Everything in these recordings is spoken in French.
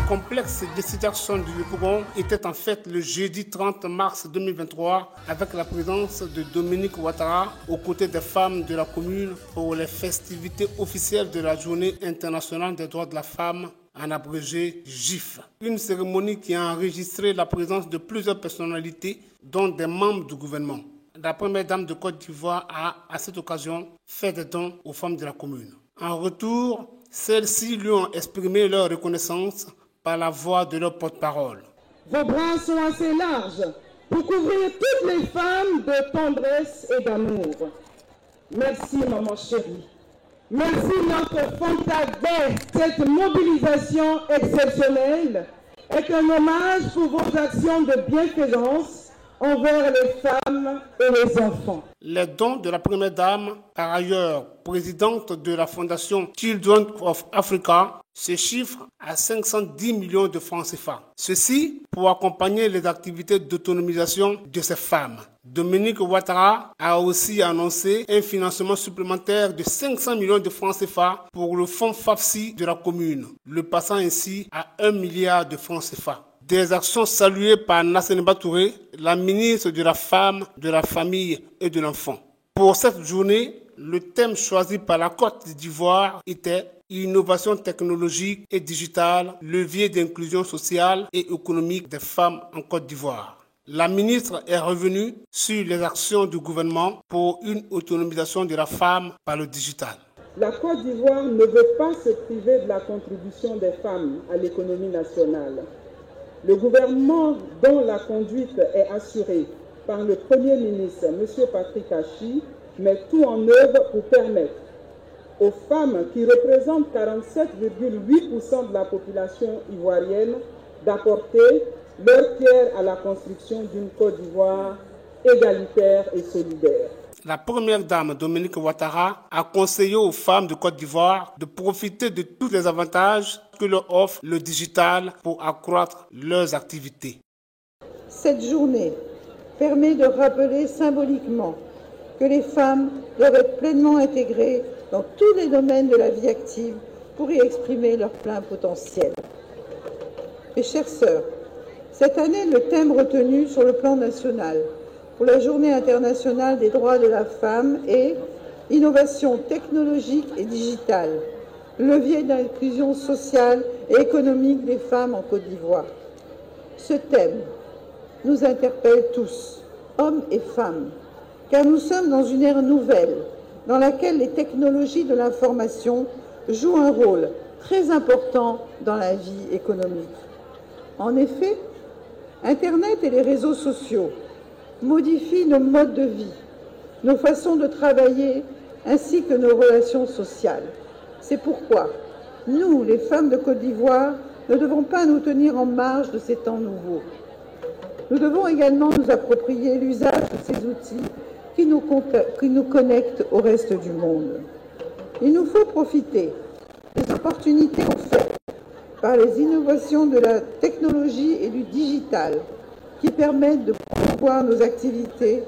complexe de Jackson du Yopougon était en fait le jeudi 30 mars 2023 avec la présence de Dominique Ouattara aux côtés des femmes de la commune pour les festivités officielles de la Journée internationale des droits de la femme, en abrégé GIF. Une cérémonie qui a enregistré la présence de plusieurs personnalités, dont des membres du gouvernement. La première dame de Côte d'Ivoire a, à cette occasion, fait des dons aux femmes de la commune. En retour, celles-ci lui ont exprimé leur reconnaissance par la voix de leur porte-parole. Vos bras sont assez larges pour couvrir toutes les femmes de tendresse et d'amour. Merci, maman chérie. Merci, notre Fontagay. Cette mobilisation exceptionnelle est un hommage pour vos actions de bienfaisance envers les femmes et les enfants. Les dons de la première dame, par ailleurs présidente de la fondation Children of Africa, se chiffrent à 510 millions de francs CFA. Ceci pour accompagner les activités d'autonomisation de ces femmes. Dominique Ouattara a aussi annoncé un financement supplémentaire de 500 millions de francs CFA pour le fonds FAFSI de la commune, le passant ainsi à 1 milliard de francs CFA. Des actions saluées par Nasseneba Touré, la ministre de la Femme, de la Famille et de l'Enfant. Pour cette journée, le thème choisi par la Côte d'Ivoire était « Innovation technologique et digitale, levier d'inclusion sociale et économique des femmes en Côte d'Ivoire ». La ministre est revenue sur les actions du gouvernement pour une autonomisation de la femme par le digital. La Côte d'Ivoire ne veut pas se priver de la contribution des femmes à l'économie nationale. Le gouvernement, dont la conduite est assurée par le Premier ministre, M. Patrick Achi, met tout en œuvre pour permettre aux femmes qui représentent 47,8% de la population ivoirienne d'apporter leur pierre à la construction d'une Côte d'Ivoire égalitaire et solidaire. La première dame, Dominique Ouattara, a conseillé aux femmes de Côte d'Ivoire de profiter de tous les avantages que leur offre le digital pour accroître leurs activités. Cette journée permet de rappeler symboliquement que les femmes doivent être pleinement intégrées dans tous les domaines de la vie active pour y exprimer leur plein potentiel. Mes chères sœurs, cette année, le thème retenu sur le plan national pour la Journée internationale des droits de la femme est « Innovation technologique et digitale, levier d'inclusion sociale et économique des femmes en Côte d'Ivoire ». Ce thème nous interpelle tous, hommes et femmes, car nous sommes dans une ère nouvelle dans laquelle les technologies de l'information jouent un rôle très important dans la vie économique. En effet, Internet et les réseaux sociaux modifient nos modes de vie, nos façons de travailler ainsi que nos relations sociales. C'est pourquoi nous, les femmes de Côte d'Ivoire, ne devons pas nous tenir en marge de ces temps nouveaux. Nous devons également nous approprier l'usage de ces outils qui nous connectent au reste du monde. Il nous faut profiter des opportunités offertes par les innovations de la technologie et du digital qui permettent de promouvoir nos activités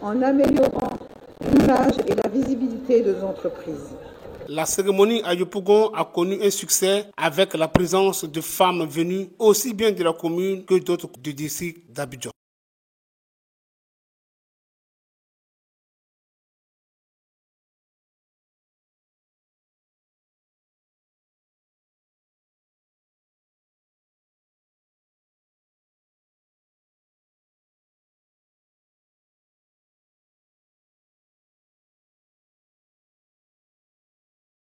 en améliorant l'image et la visibilité de nos entreprises. La cérémonie à Yopougon a connu un succès avec la présence de femmes venues aussi bien de la commune que d'autres du district d'Abidjan.